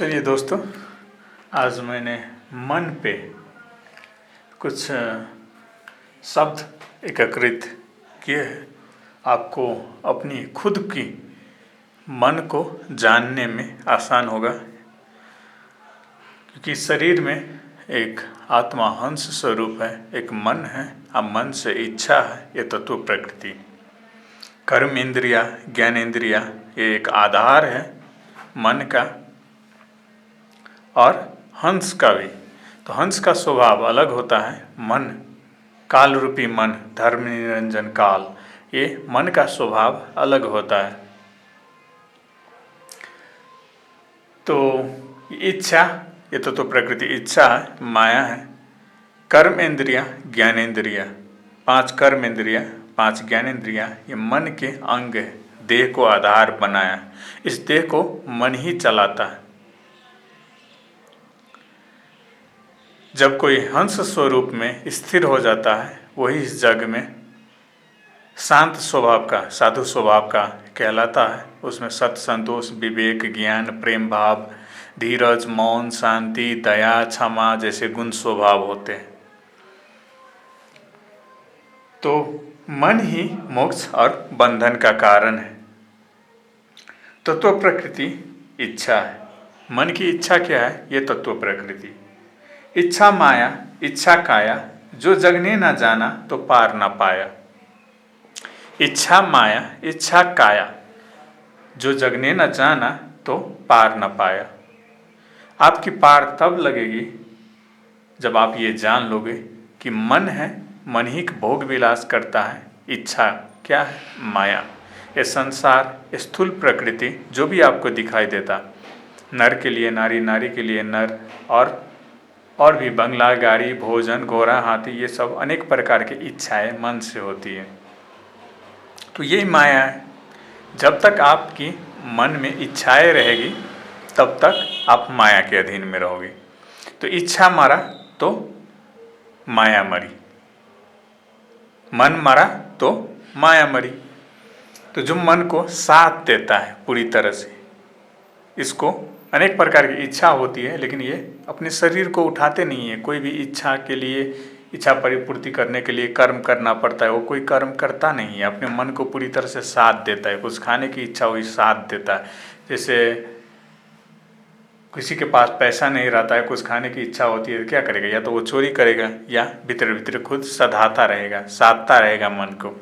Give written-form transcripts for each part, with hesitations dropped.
चलिए दोस्तों, आज मैंने मन पे कुछ शब्द एकत्रित किए हैं। आपको अपनी खुद की मन को जानने में आसान होगा, क्योंकि शरीर में एक आत्मा हंस स्वरूप है, एक मन है, अब मन से इच्छा है, ये तत्व प्रकृति। कर्म इंद्रिया, ज्ञान इंद्रिया, ये एक आधार है मन का और हंस का भी। तो हंस का स्वभाव अलग होता है। मन, काल रूपी मन, धर्म निरंजन काल, ये मन का स्वभाव अलग होता है। तो इच्छा, ये तो प्रकृति इच्छा है, माया है। कर्म इंद्रिया, ज्ञान इंद्रिया, 5 कर्म इंद्रिया, 5 ज्ञान इंद्रिया, ये मन के अंग है, देह को आधार बनाया। इस देह को मन ही चलाता है। जब कोई हंस स्वरूप में स्थिर हो जाता है, वही इस जग में शांत स्वभाव का, साधु स्वभाव का कहलाता है। उसमें सत्य, संतोष, विवेक, ज्ञान, प्रेम भाव, धीरज, मौन, शांति, दया, क्षमा जैसे गुण स्वभाव होते हैं। तो मन ही मोक्ष और बंधन का कारण है। तत्व प्रकृति इच्छा है। मन की इच्छा क्या है? ये तत्व प्रकृति। इच्छा माया, इच्छा काया, जो जगने न जाना तो पार न पाया। इच्छा माया, इच्छा काया, जो जगने न जाना तो पार न पाया। आपकी पार तब लगेगी जब आप ये जान लोगे कि मन है, मन ही भोग विलास करता है। इच्छा क्या है? माया। ये संसार, स्थूल प्रकृति जो भी आपको दिखाई देता, नर के लिए नारी, नारी के लिए नर, और भी बंगला, गाड़ी, भोजन, घोड़ा, हाथी, ये सब अनेक प्रकार की इच्छाएं मन से होती है। तो यही माया है। जब तक आपकी मन में इच्छाएं रहेगी, तब तक आप माया के अधीन में रहोगे। तो इच्छा मरा तो माया मरी, मन मरा तो माया मरी। तो जो मन को साथ देता है पूरी तरह से, इसको अनेक प्रकार की इच्छा होती है, लेकिन ये अपने शरीर को उठाते नहीं है। कोई भी इच्छा के लिए, इच्छा परिपूर्ति करने के लिए कर्म करना पड़ता है, वो कोई कर्म करता नहीं है। अपने मन को पूरी तरह से साथ देता है। कुछ खाने की इच्छा हुई, साथ देता है। जैसे किसी के पास पैसा नहीं रहता है, कुछ खाने की इच्छा होती है, क्या करेगा? या तो वो चोरी करेगा या भीतर भीतर खुद सधाता रहेगा, साधता रहेगा मन को।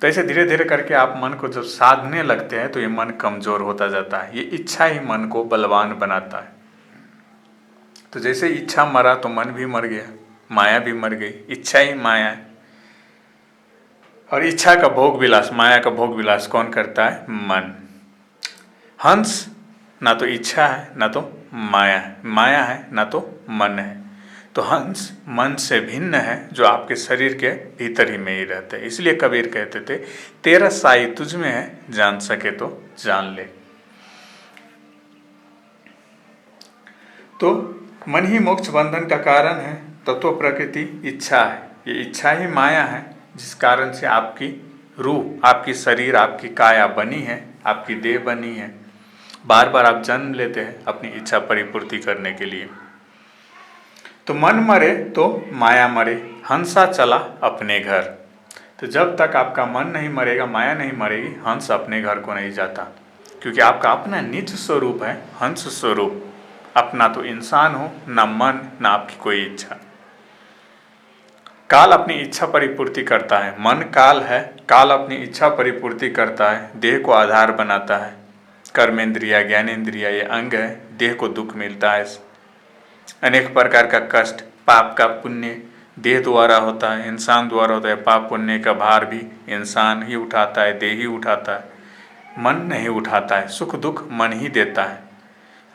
तो ऐसे धीरे धीरे करके आप मन को जब साधने लगते हैं, तो ये मन कमज़ोर होता जाता है। ये इच्छा ही मन को बलवान बनाता है। तो जैसे इच्छा मरा तो मन भी मर गया, माया भी मर गई। इच्छा ही माया है। और इच्छा का भोग विलास, माया का भोग विलास कौन करता है? मन। हंस ना तो इच्छा है, ना तो माया है। माया है ना तो मन है। तो हंस मन से भिन्न है, जो आपके शरीर के भीतर ही में ही रहते हैं। इसलिए कबीर कहते थे, तेरा साई तुझ में है, जान सके तो जान ले। तो मन ही मोक्ष बंधन का कारण है। तत्व प्रकृति इच्छा है। ये इच्छा ही माया है, जिस कारण से आपकी रूह, आपकी शरीर, आपकी काया बनी है, आपकी देह बनी है। बार बार आप जन्म लेते हैं अपनी इच्छा परिपूर्ति करने के लिए। तो मन मरे तो माया मरे, हंसा चला अपने घर। तो जब तक आपका मन नहीं मरेगा, माया नहीं मरेगी, हंस अपने घर को नहीं जाता। क्योंकि आपका अपना निज स्वरूप है, हंस स्वरूप। अपना तो इंसान हो, ना मन, ना आपकी कोई इच्छा। काल अपनी इच्छा परिपूर्ति करता है। मन काल है, काल अपनी इच्छा परिपूर्ति करता है, देह को आधार बनाता है। कर्मेंद्रिया, ज्ञानेंद्रिया, ये अंग है, देह को दुख मिलता है। अनेक प्रकार का कष्ट, पाप का पुण्य देह द्वारा होता है, इंसान द्वारा होता है। पाप पुण्य का भार भी इंसान ही उठाता है, देह ही उठाता है, मन नहीं उठाता है। सुख दुख मन ही देता है।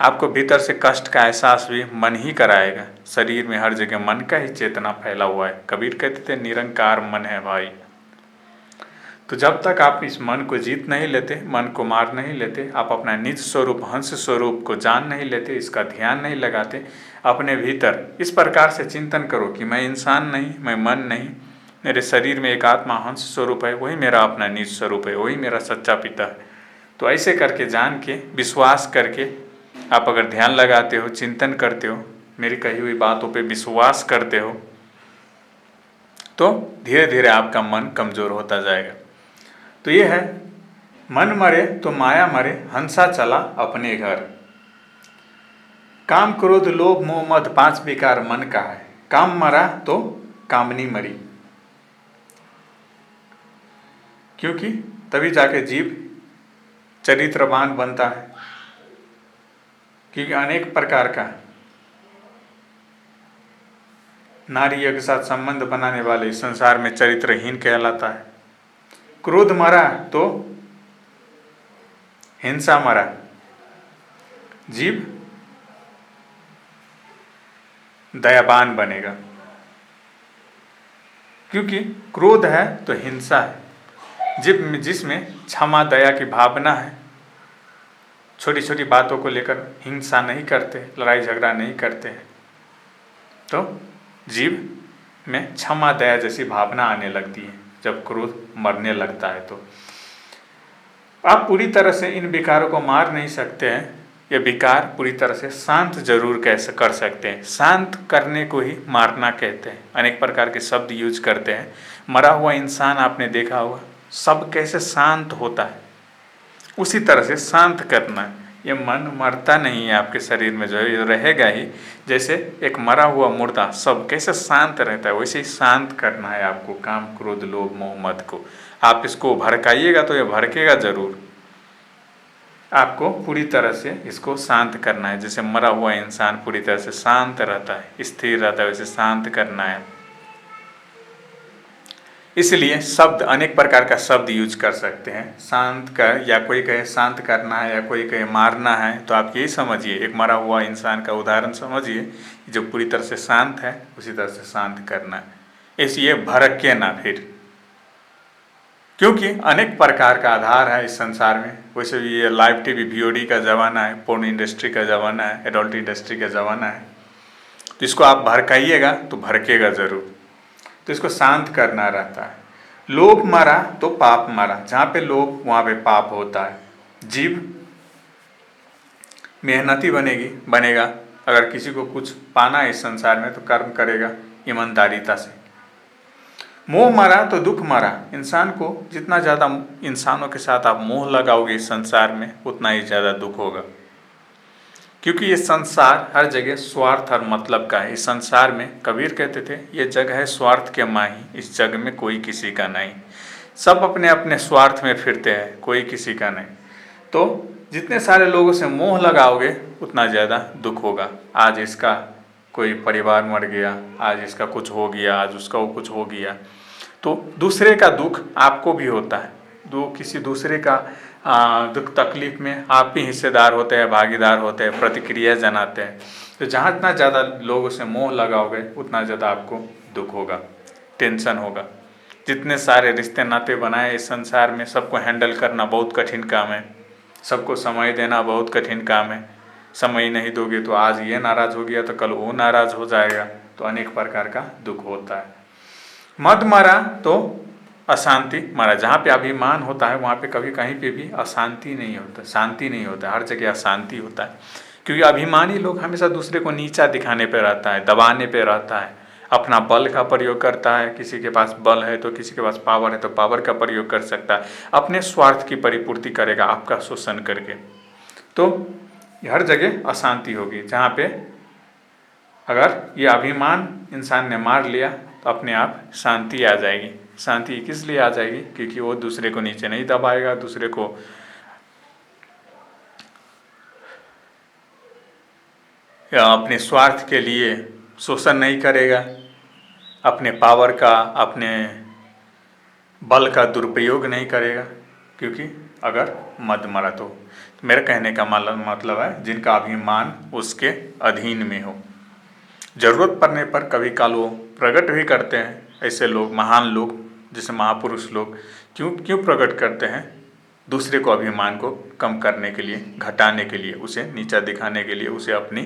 आपको भीतर से कष्ट का एहसास भी मन ही कराएगा। शरीर में हर जगह मन का ही चेतना फैला हुआ है। कबीर कहते थे, निरंकार मन है भाई। तो जब तक आप इस मन को जीत नहीं लेते, मन को मार नहीं लेते, आप अपना निज स्वरूप, हंस स्वरूप को जान नहीं लेते, इसका ध्यान नहीं लगाते अपने भीतर, इस प्रकार से चिंतन करो कि मैं इंसान नहीं, मैं मन नहीं, मेरे शरीर में एक आत्मा हंस स्वरूप है, वही मेरा अपना निज स्वरूप है, वही मेरा सच्चा पिता है। तो ऐसे करके जान के, विश्वास करके आप अगर ध्यान लगाते हो, चिंतन करते हो, मेरी कही हुई बातों पे विश्वास करते हो, तो धीरे धीरे आपका मन कमज़ोर होता जाएगा। तो ये है, मन मरे तो माया मरे, हंसा चला अपने घर। काम क्रोध लोभ मोह मद 5 विकार मन का है। काम मरा तो कामनी मरी, क्योंकि तभी जाके जीव चरित्रवान बनता है। क्योंकि अनेक प्रकार का नारियों के साथ संबंध बनाने वाले संसार में चरित्रहीन कहलाता है। क्रोध मरा तो हिंसा मरा, जीव दयावान बनेगा। क्योंकि क्रोध है तो हिंसा है, जिसमें क्षमा दया की भावना है। छोटी छोटी बातों को लेकर हिंसा नहीं करते, लड़ाई झगड़ा नहीं करते हैं, तो जीव में क्षमा दया जैसी भावना आने लगती है जब क्रोध मरने लगता है। तो आप पूरी तरह से इन विकारों को मार नहीं सकते हैं। ये विकार पूरी तरह से शांत जरूर कैसे कर सकते हैं। शांत करने को ही मारना कहते हैं। अनेक प्रकार के शब्द यूज करते हैं। मरा हुआ इंसान आपने देखा होगा, सब कैसे शांत होता है, उसी तरह से शांत करना है। ये मन मरता नहीं है आपके शरीर में, जो है ये रहेगा ही। जैसे एक मरा हुआ मुर्दा सब कैसे शांत रहता है, वैसे ही शांत करना है आपको काम क्रोध लोभ मोह मद को। आप इसको भड़काइएगा तो ये भड़केगा जरूर। आपको पूरी तरह से इसको शांत करना है। जैसे मरा हुआ इंसान पूरी तरह से शांत रहता है, स्थिर रहता है, वैसे शांत करना है। इसलिए शब्द अनेक प्रकार का शब्द यूज कर सकते हैं। शांत कर, या कोई कहे शांत करना है, या कोई कहे मारना है। तो आप यही समझिए, एक मरा हुआ इंसान का उदाहरण समझिए, जो पूरी तरह से शांत है उसी तरह से शांत करना है। इसलिए भड़के ना फिर, क्योंकि अनेक प्रकार का आधार है इस संसार में। वैसे भी ये लाइव टीवी VOD का ज़माना है, पोर्न इंडस्ट्री का ज़माना है, एडल्ट इंडस्ट्री का ज़माना है। तो इसको आप भड़काइएगा तो भड़केगा ज़रूर। तो इसको शांत करना रहता है। लोभ मरा तो पाप मरा, जहाँ पे लोभ वहाँ पे पाप होता है। जीव मेहनती बनेगा। अगर किसी को कुछ पाना है इस संसार में तो कर्म करेगा ईमानदारीता से। मोह मरा तो दुख मरा, इंसान को जितना ज़्यादा इंसानों के साथ आप मोह लगाओगे इस संसार में, उतना ही ज़्यादा दुख होगा। क्योंकि ये संसार हर जगह स्वार्थ और मतलब का है। इस संसार में कबीर कहते थे, ये जग है स्वार्थ के माही, इस जग में कोई किसी का नहीं। सब अपने अपने स्वार्थ में फिरते हैं, कोई किसी का नहीं। तो जितने सारे लोगों से मोह लगाओगे उतना ज़्यादा दुख होगा। आज इसका कोई परिवार मर गया, आज इसका कुछ हो गया, आज उसका वो कुछ हो गया, तो दूसरे का दुख आपको भी होता है। किसी दूसरे का दुख तकलीफ में आप ही हिस्सेदार होते हैं, भागीदार होते हैं, प्रतिक्रिया जनाते हैं। तो जहाँ जितना ज़्यादा लोगों से मोह लगाओगे उतना ज़्यादा आपको दुख होगा, टेंशन होगा। जितने सारे रिश्ते नाते बनाए इस संसार में, सबको हैंडल करना बहुत कठिन काम है। सबको समय देना बहुत कठिन काम है। समय नहीं दोगे तो आज ये नाराज़ हो गया तो कल वो नाराज़ हो जाएगा। तो अनेक प्रकार का दुख होता है। मद मरा तो अशांति मरा, जहाँ पे अभिमान होता है वहाँ पे कभी कहीं पे भी अशांति नहीं होता, शांति नहीं होता, हर जगह अशांति होता है। क्योंकि अभिमानी लोग हमेशा दूसरे को नीचा दिखाने पे रहता है, दबाने पे रहता है, अपना बल का प्रयोग करता है। किसी के पास बल है तो किसी के पास पावर है तो पावर का प्रयोग कर सकता है, अपने स्वार्थ की परिपूर्ति करेगा आपका शोषण करके। तो हर जगह अशांति होगी। जहाँ पे अगर ये अभिमान इंसान ने मार लिया तो अपने आप शांति आ जाएगी। शांति किस लिए आ जाएगी? क्योंकि वो दूसरे को नीचे नहीं दबाएगा, दूसरे को या अपने स्वार्थ के लिए शोषण नहीं करेगा, अपने पावर का, अपने बल का दुरुपयोग नहीं करेगा। क्योंकि अगर मद मरा तो मेरे कहने का मतलब है जिनका अभिमान उसके अधीन में हो, जरूरत पड़ने पर कभी काल वो प्रकट भी करते हैं। ऐसे लोग, महान लोग, जैसे महापुरुष लोग क्यों प्रकट करते हैं? दूसरे को अभिमान को कम करने के लिए, घटाने के लिए, उसे नीचा दिखाने के लिए, उसे अपनी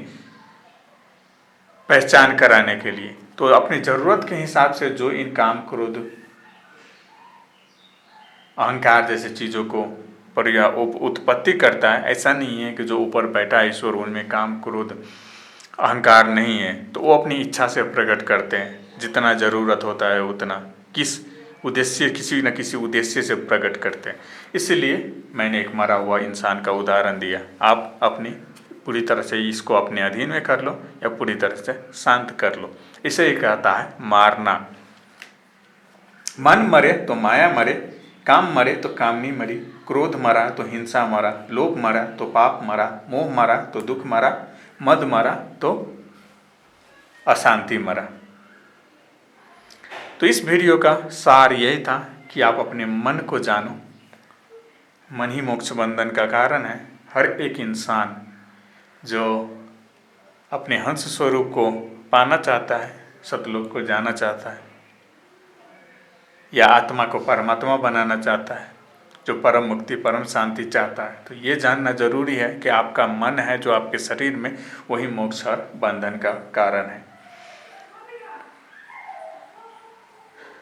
पहचान कराने के लिए। तो अपनी ज़रूरत के हिसाब से जो इन काम क्रोध अहंकार जैसे चीज़ों को पर यह उत्पत्ति करता है। ऐसा नहीं है कि जो ऊपर बैठा है ईश्वर उनमें काम क्रोध अहंकार नहीं है, तो वो अपनी इच्छा से प्रकट करते हैं। जितना ज़रूरत होता है उतना किस उद्देश्य, किसी न किसी उद्देश्य से प्रकट करते हैं। इसलिए मैंने एक मरा हुआ इंसान का उदाहरण दिया। आप अपनी पूरी तरह से इसको अपने अधीन में कर लो या पूरी तरह से शांत कर लो। इसे ही कहता है मारना। मन मरे तो माया मरे, काम मरे तो कामनी मरी, क्रोध मरा तो हिंसा मरा, लोभ मरा तो पाप मरा, मोह मरा तो दुख मरा, मद मरा तो अशांति मरा। तो इस वीडियो का सार यही था कि आप अपने मन को जानो। मन ही मोक्ष बंधन का कारण है। हर एक इंसान जो अपने हंस स्वरूप को पाना चाहता है, सतलोक को जाना चाहता है, या आत्मा को परमात्मा बनाना चाहता है, जो परम मुक्ति परम शांति चाहता है, तो ये जानना जरूरी है कि आपका मन है जो आपके शरीर में, वही मोक्ष और बंधन का कारण है।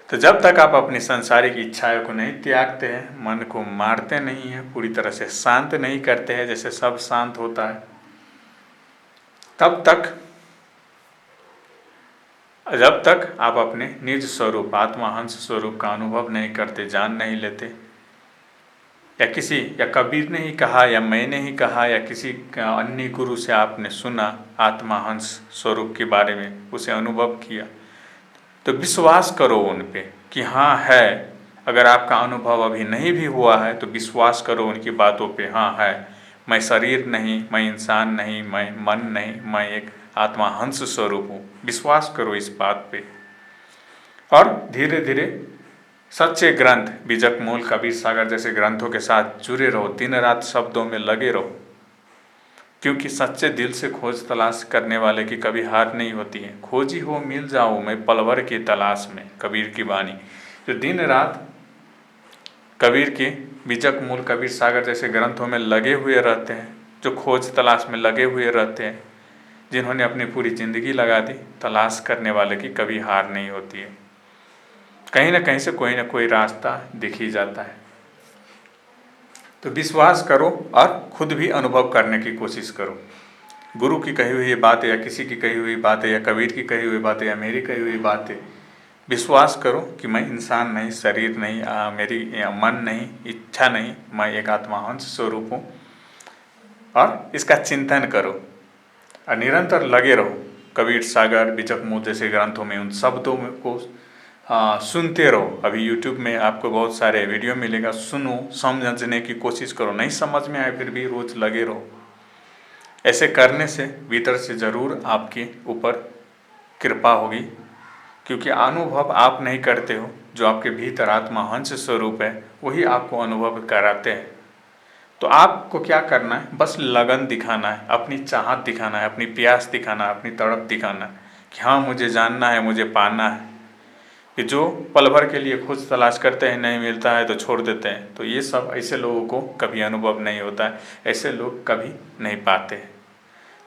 तो जब तक आप अपनी सांसारिक इच्छाओं को नहीं त्यागते हैं, मन को मारते नहीं हैं, पूरी तरह से शांत नहीं करते हैं जैसे सब शांत होता है, जब तक आप अपने निज स्वरूप आत्मा हंस स्वरूप का अनुभव नहीं करते, जान नहीं लेते, या कबीर ने ही कहा या मैंने ही कहा या किसी अन्य गुरु से आपने सुना आत्मा हंस स्वरूप के बारे में, उसे अनुभव किया, तो विश्वास करो उन पे कि हाँ है। अगर आपका अनुभव अभी नहीं भी हुआ है तो विश्वास करो उनकी बातों पे, हाँ है। मैं शरीर नहीं, मैं इंसान नहीं, मैं मन नहीं, मैं एक आत्मा हंस स्वरूप हूँ। विश्वास करो इस बात पे और धीरे धीरे सच्चे ग्रंथ बीजक मूल कबीर सागर जैसे ग्रंथों के साथ जुड़े रहो, दिन रात शब्दों में लगे रहो, क्योंकि सच्चे दिल से खोज तलाश करने वाले की कभी हार नहीं होती है। खोजी हो मिल जाओ मैं पलवर की तलाश में, कबीर की वाणी। जो दिन रात कबीर के बीजक मूल कबीर सागर जैसे ग्रंथों में लगे हुए रहते हैं, जो खोज तलाश में लगे हुए रहते हैं, जिन्होंने अपनी पूरी जिंदगी लगा दी, तलाश करने वाले की कभी हार नहीं होती है। कहीं ना कहीं से कोई ना कोई रास्ता दिख ही जाता है। तो विश्वास करो और खुद भी अनुभव करने की कोशिश करो। गुरु की कही हुई बातें या किसी की कही हुई बातें या कबीर की कही हुई बातें या मेरी कही हुई बातें, विश्वास करो कि मैं इंसान नहीं, शरीर नहीं, मेरी मन नहीं, इच्छा नहीं, मैं एक आत्मा हंस स्वरूप हूँ। और इसका चिंतन करो और निरंतर लगे रहो। कबीर सागर बीजक मूल जैसे ग्रंथों में उन शब्दों को सुनते रहो। अभी YouTube में आपको बहुत सारे वीडियो मिलेगा, सुनो, समझने की कोशिश करो। नहीं समझ में आए फिर भी रोज लगे रहो। ऐसे करने से भीतर से जरूर आपके ऊपर कृपा होगी, क्योंकि अनुभव आप नहीं करते हो, जो आपके भीतर आत्मा हंस स्वरूप है वही आपको अनुभव कराते हैं। तो आपको क्या करना है, बस लगन दिखाना है, अपनी चाहत दिखाना है, अपनी प्यास दिखाना है, अपनी तड़प दिखाना है कि हाँ मुझे जानना है, मुझे पाना है। कि जो पल भर के लिए खोज तलाश करते हैं, नहीं मिलता है तो छोड़ देते हैं, तो ये सब ऐसे लोगों को कभी अनुभव नहीं होता है, ऐसे लोग कभी नहीं पाते हैं।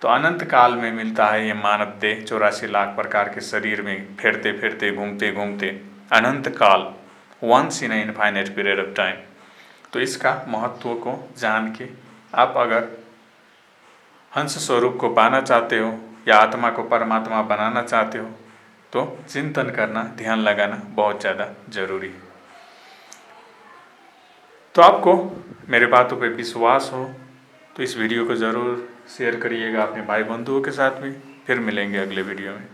तो अनंत काल में मिलता है ये मानव देह, 84 लाख प्रकार के शरीर में फिरते फिरते घूमते घूमते अनंत काल, once in a infinite period of time. तो इसका महत्व को जान के आप अगर हंस स्वरूप को पाना चाहते हो या आत्मा को परमात्मा बनाना चाहते हो, तो चिंतन करना, ध्यान लगाना बहुत ज़्यादा जरूरी है। तो आपको मेरे बातों पे विश्वास हो तो इस वीडियो को ज़रूर शेयर करिएगा अपने भाई बंधुओं के साथ भी। फिर मिलेंगे अगले वीडियो में।